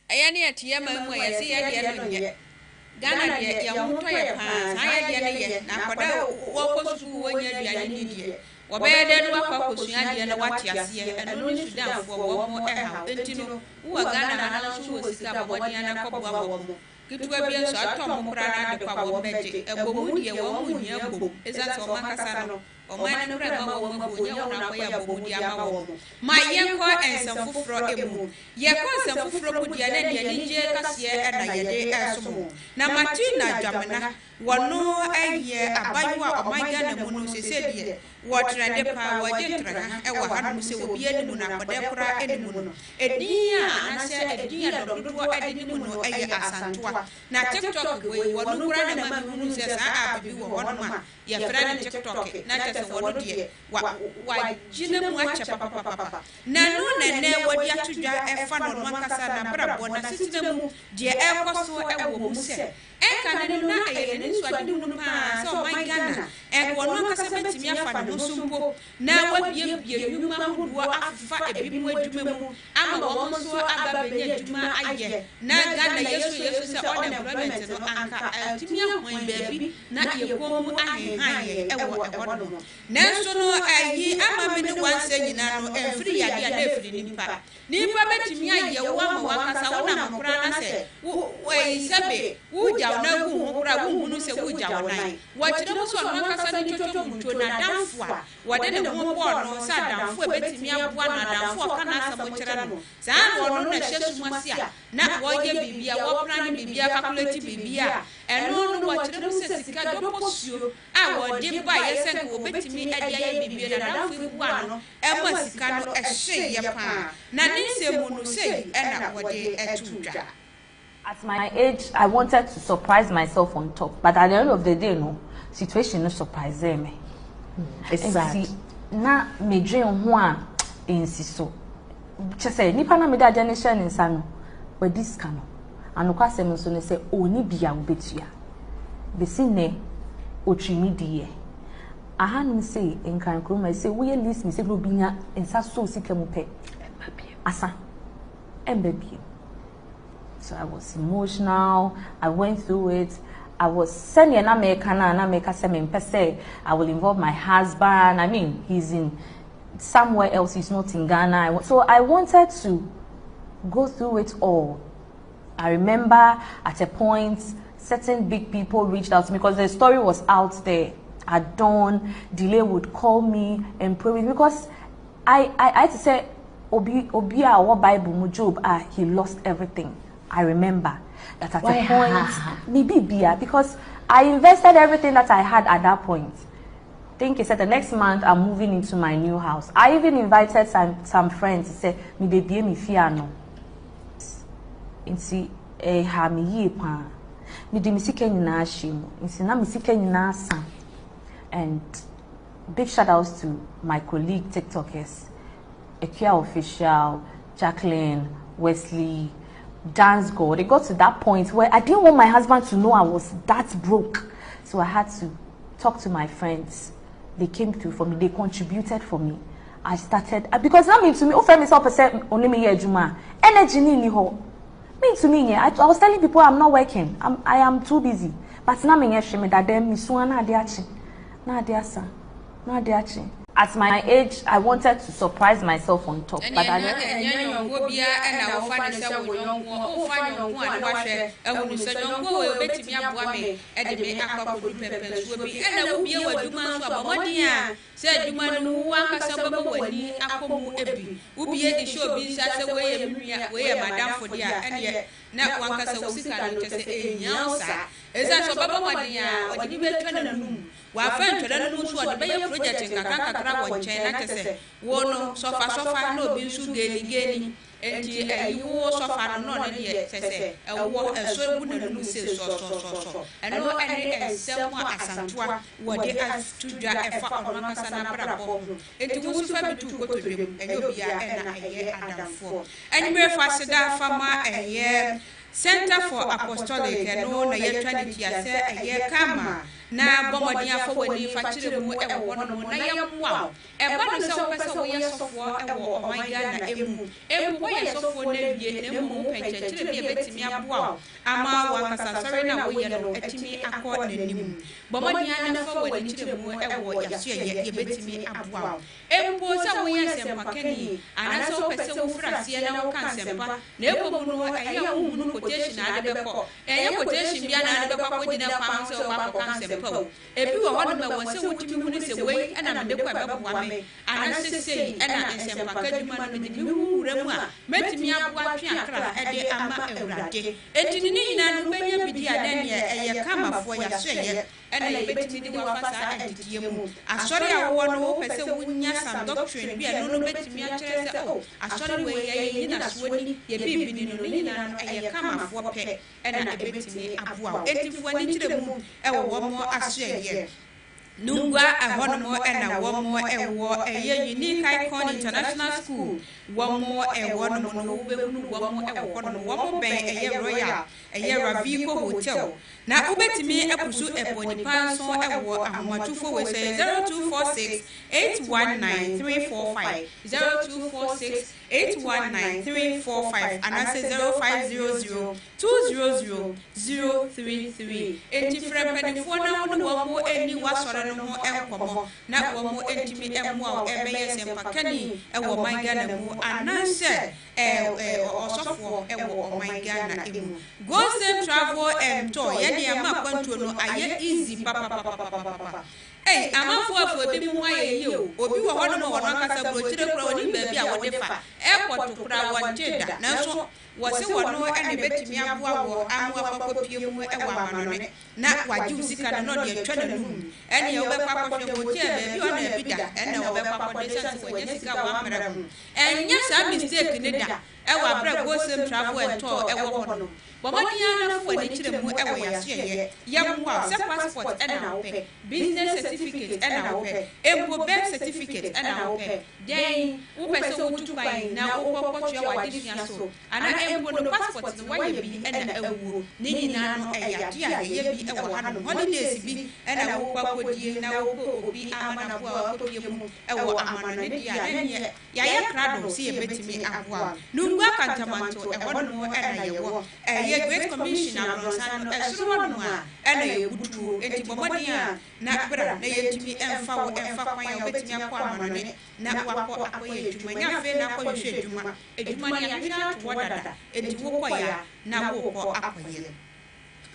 ɛyɛ ne yɛteɛ ma mu yɛ sɛ yɛdeɛ no nyɛ Ghana deɛ yɛn ho tɔ yɛ paa saa yɛdeɛ no yɛ na akɔda wɔkɔ sukuu wɔnyɛ aduane ni deɛ wɔbɛyɛ dɛ no wakɔ akɔsua deɛ no wate aseɛ ɛno ne Sudanfoɔ wɔn ɛhaw enti no wowɔ Ghana ha no nso wɔ sika bɔbɔden anakɔboa wɔn ketewa bi nso atɔ mo koraa na ade kwa wɔn bɛgye ɛbɔ mu deɛ wɔn mu hia bom ɛsiane sɛ wɔn ankasa no ɔman no kura ma wɔn bɔ nyɛ wɔn akɔyɛ abɔ mu de ama wɔn ma yɛnkɔ nsɛm foforɔ emu yɛkɔ nsɛm foforɔ mu deɛ ne deɛ nigye kaseɛ ɛna yɛde ɛsom na Martina Dwamena wɔno ɛyɛ abayewa a ɔman Ghana mu no sese deɛ wɔtrɛde paa wɔgye ntrɛha ɛwɔ hanom sɛ obi anim na akɔdɛ koraa anim no edin a anasɛ edin a dɔdodoɔ ɛde ne mu no ɛyɛ asantoa na TikTok wei wɔno koraa na ma hunu sɛ saa app bi wɔ hɔnom a yɛfrɛ no TikTok na kyɛ sɛ wɔno deɛ wagyina mu akyɛ papapapa na no nɛnɛ wɔde atodwa ɛfa no no ankasa na brabɔ na sitena mu deɛ ɛkɔ so ɛwɔ mu sɛ ɛka ne no na ɛyɛ ne nso ade mu paa sɛ ɔman Ghana ɛkɔ no ankasa bɛtumi afa ne ho so mpo na wabiebie nnwuma ahodoɔ afa ebi mu adwuma mu ama wɔn nso aba bɛnya adwuma ayɛ na Ghana yesu sɛ unemployment no anka atumi ahoan baabi na yɛkɔ mu ahenhan ɛwɔ ɛhɔ no nanso no ayi ama me ne wansa nyina no ɛmfiri yade a na ɛfiri nipa bɛtumi ayɛ wo ama wankasa wo na mokora na sɛ wo sɛbe wo gyaw na gu ho kora wo hunu sɛ wo gyaw nan wɔkyerɛ mu so ɔno ankasa ne twotwo mutuo na damfo a wɔde ne ho bɔɔ no sɛ adamfo a bɛtumi aboa no adamfo a ɔka na asɛm kyerɛ no saa na ɔno na hyɛ sumase a na wɔyɛ biribi a wɔpra ne biribi a calculate biribi a ɛno no wɔkyerɛ mu sɛ sika dɔpɔ suo a wɔde ba yɛ sɛ nka wɔbɛtumi ɛde ayɛ biribi na adamfo ebu ano ɛma sika no ɛhye yɛ paa na ne nsɛm mu no sɛ ɛna wɔde ɛto dwa. At my age, I wanted to surprise myself on top, but at the end of the day, no situation no surprise me. It's sad. Na me dream one insisto. Just say nipa na me da generation insa no, we this can. And okwa sem so ne say oni bia obetua. Besi ne otwimi die. Aha no say enkan kroma say we list me say no binya insa so sika mu pe. Asa. Embebie. So I was emotional. I went through it. I was sending an American and America say I will involve my husband. I mean, he's in somewhere else. He's not in Ghana. So I wanted to go through it all. I remember at a point, certain big people reached out to me because the story was out there. At dawn, Delay would call me and pray with me because I had to say, Obia or Bible Job, he lost everything. I remember that at a point, maybe because I invested everything that I had at that point. I think he said the next month I'm moving into my new house. I even invited some friends to say, "Me baby, me fiano." Insi ha me ye pa. Me di misike nyina ashim. Insi na misike nyina san. And big shout outs to my colleague TikTokers, Ekia Official, Jacqueline, Wesley, Dance God. It got to that point where I didn't want my husband to know I was that broke. So I had to talk to my friends. They came through for me. They contributed for me. I started because now me to me, oh, family so percent only me juma energy ni ho. Me to me, I was telling people I'm not working. I am too busy. But now me shame that them me suana adiachi, na adiasa, na adiachi. at my age, I wanted to surprise myself on top. But I don't. Wa friend to the no so the be project kakra wonchen na tese wo no sofa no bi nsu geni enti ayiwo sofa no no de tese ewo eso bu na no se so eno ene ensem asantoa wo de astudwa efa ono kasa na brabo enti wo so fa bitu ko to dwem enyo bia ena eye adamfo enime fa sida fama eye Center for Apostolic eno na ye Trinity ase eye kama na bomodi afọ wani fachire mu ewo no na yemwa eba no se opese wo yesofo ewo omaiga na emu wo yesofo na bie na mu penchechire bie betimi aboa ama wakasa sori na wo ye no etimi akọ nanim bomodi anafo wani chire mu ewo yaso ye betimi aboa embo se wo yesempa kani ana se opese wo frase na wo kan sempa na ebo mu no eye wo mu quotation ade beko eye quotation bia na ade beko ko dina kwa se wo kan sempa ebi wo hono ma won se wotimi hu ne se wei ana me de kwa beboa me ana sesei ana ensempa kadwuma no de mi wura mu a metimi aboa twe akra ede ama ewurade etini ni nyina no benya bidi adane eye kamafo ya so eye ana ye betimi de wafasa adidie mu asori awo no wo pese wunya sam doctrine bi eno no betimi a kire se o asori we ye nyina suoni ye bibini no nyina no eye kamafo pe ana ebetimi aboa etifo ni kire mu ewo wo mo yeah. Nungwa ahonomo ena womo ewo eye Unique Icon International School womo ewo no no ubehunu womo ewo no womo ben eye Royal eye Ravico Hotel na ubetimi epusu eponipa so ewo amatufo we say 0246 819345 0246 819345 and I say 0500 200 033 enti frempani fo na womo eni wasore no mo enkomo na wo mo entimi emu a ebeye sempakani ewo mangana mu ananse osofo ewo mangana emu go same travel and tour ye de ama kwantuo no aye easy papa Hey, amafo afo bi mu aye yi o obi wo hono mo wono akasa bro kire kura oni baabi a wode fa airport kura wonjeda nanso wo se wono ene betimi aboa wo amwa pakopie mu ewa amanone na waji usika no de atwa na num ene ye obekwa akofie mo tie baabi ona ebida ene obekwa akodesha se wonye sika wa amra mu enya sa mistake ne da ewa bra go same travel and tour ewo hono bomania na fo ni kire mu ewo yasoye yamwa se passport ena wo pe business certificate ena wo pe embo birth certificate ena wo pe den wo pe se wo tupai na wo kokotwe wa difia so ana embo no passport no wa ye bi ena ewu ni nyina no eya dia ye bi ewo hanu holidays bi ena wo kwakodie na wo ko obi amana bo a kodie mu ewo amana ne dia ne ya krado se ye betimi aboa nungwa kantamanto ewo no ena yewo ye Great Commission abronsan esuro no a ena ye butu enti bomodia na bra na ye timi emfa wo emfa kwan ya betimi akwa amanone na wakọ akoye djuma nya fe na akọ hwe djuma edjuma ni ahwa to wadada enti wokọ ya na wokọ akoye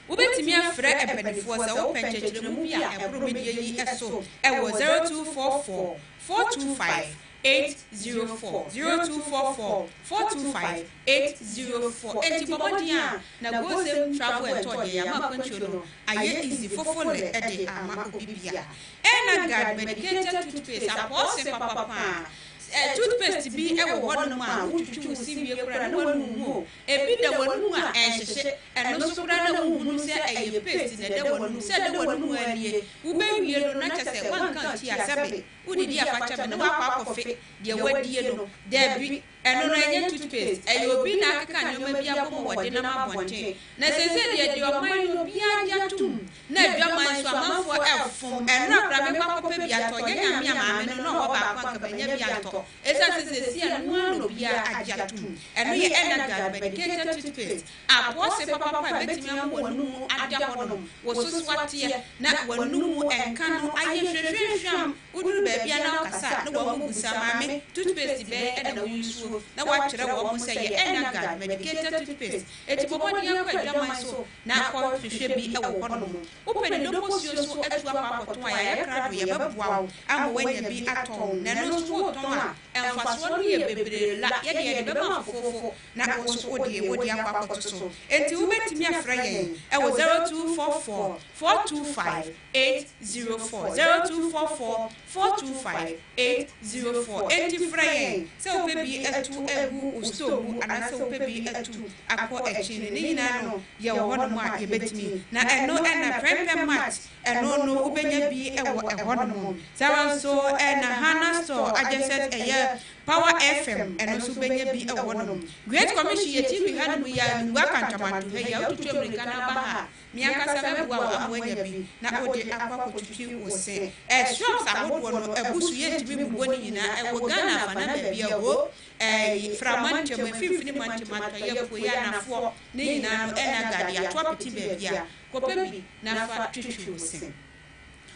Ubetimi afre epenifo sa wo penchechire mu bia ebro medie yi eso ewo 0244 425 804 0244 425 804 enti bomodia na go same travel and tour ya ma kwancho no aye easy fofo le ede ama obibia ena gad medicated toothpaste apose papa toothpaste bi ewo hono ma ututwu siwie kura na wanu mu ebi da wanu a enhyehe eno so kura na hunu se eye paste na da wanu se da wanu alie ube wie no na kyese wanka ti asabe udidi afacha me na wakwa akofe de wadie no da bi eno no enye toothpaste toothpaste ayobi na akeka nyoma bi abom wode na mabonte na sese de oman no bi aja tum na adwaman so amanfo efom enra kra me kwakope bi ato nyanya mi amaame no no oba kwa kabanya bi ato esa sese si anu no bi aja tum eno ye energy medicated toothpaste apose papa betimi am wonu ada hono wo so swate na wonu enka no aye hwehwehwam uduru ba bia na kasa na wo mu busa maame toothpaste be e na wo yusu na wa kyerɛ wo mo sɛ ye energy medicated toothpaste eti bobodi an kwa dwaman so na akɔ hwehwɛ bi e wo hono wo pɛ ne doposio so atu apa akɔto a ye krado ye bɛboa am wanya bi atɔn na no so wotɔn a emfaso no ye bebree la ye de bɛma fofofo na wo so wodi akɔto so enti wo betimi afra yɛn e wo 0244 425 804 0244 425 804 enti fra yɛn sɛ wo pɛ bi atu egu ustobu anase wo pɛ bi atu akɔ akyi ne nyina no ye wo hono a ye betimi na eno na prepare mat eno no ubenya bi e wo hono mo sawanso na Hana store adjacent eye Power FM eno so benya bi e wo no Great Commission ye TV hanu mu ya ngwa kantamanto he ya ututu America na ba ha mi akasa mebu a amwanya bi na ode akwa kotutu wo se shops ahodo no ebusu ye tibi bubo ni nyina e wo Ghana fa na ba bia wo framanche mo fifini manche mato ye ko ya na fo ni nyina no ena gade ato apeti ba bia ko pebi na fa twitwi wo se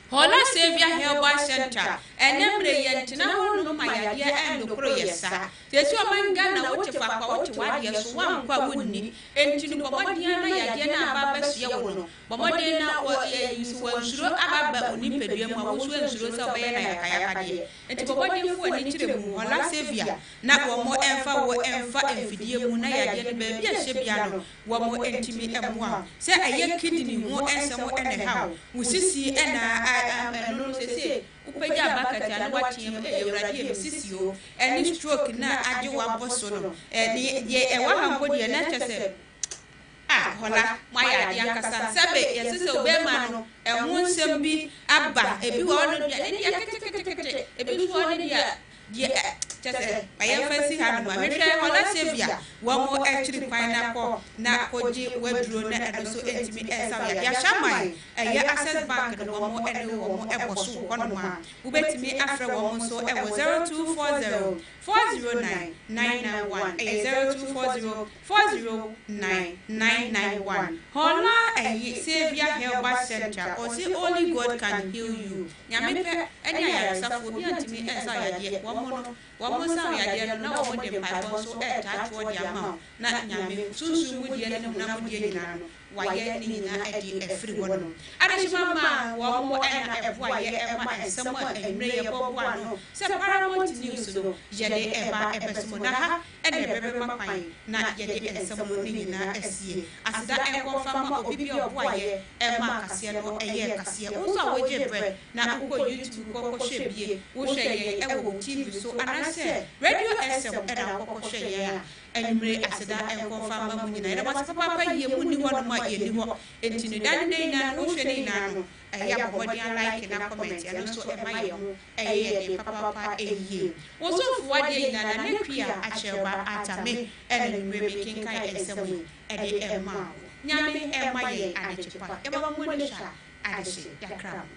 Hola Savior Herbal Center enemre yentina hono mayade endokro yesa tesi omanga na wote fa kwa wote wade so wankwa wonni entinu bomodian na yade na ababa suye wono bomodian na yusu wansuro ababa oni pedua mu awosu ensuro se obeye na yakaya de enti bomodian fu ani kire mu Hola Savior na wo mo emfa emfidie mu na yade ne ba bia hye bia no wo mo entimi emwa se eye kidney mu ensemo ene ha wusisi ena no sese upeja bakati anu watiem ewradi emsisio eni stroke na age wa boso no ye wa hanko de na chese hola maya dia kasa sabe yesese obema no ehun nsem bi aba ebi wa no dia ne dia kete ebi so ne dia chese ayen fancy hanu ma mehwe Hola Savior wo mo actually kwana ko na koji waduro na eno so entimi ensa ya shaman eye access bank no wo mo ene wo mo eboso kono ma ubetimi afre wo mo so e wo 0240 409 991 0240 409 991 Hola Savior Herbal Center or say only God can heal you nyame pe ene ya safo bi antimi ensa ya de wo mo sa ya de no na wo mo de pai so e ta to dia ma na nyame sunsu mu die ne na mu die nyina no waye ni nyina edi efiri wono adashima ma wo mo ena evoa ye ema esemo enre ye boboa no se Paramount News no ye de eba ebesumo na ha ene bebe mapan na ye de esemo ni nyina esie asida enkofa ma obi bi oboa ye ema kase no eye kase wo so wo je bre na uko YouTube ko hwebie wo hwe ye ewo TV so anase radio SM era ko hwe ye enre asida enkofa ma mu nyina era papa ye mu ni wono ma ye ni ho entini dan dey na wo hwe ni na no ya bobodi like na comment ya no so e maye ho de papa eye wo so fu wade na na nekua acheba atame ene mre making kai esemu de ema nyame emaye adechipa e ba mu ni sha adechi yakram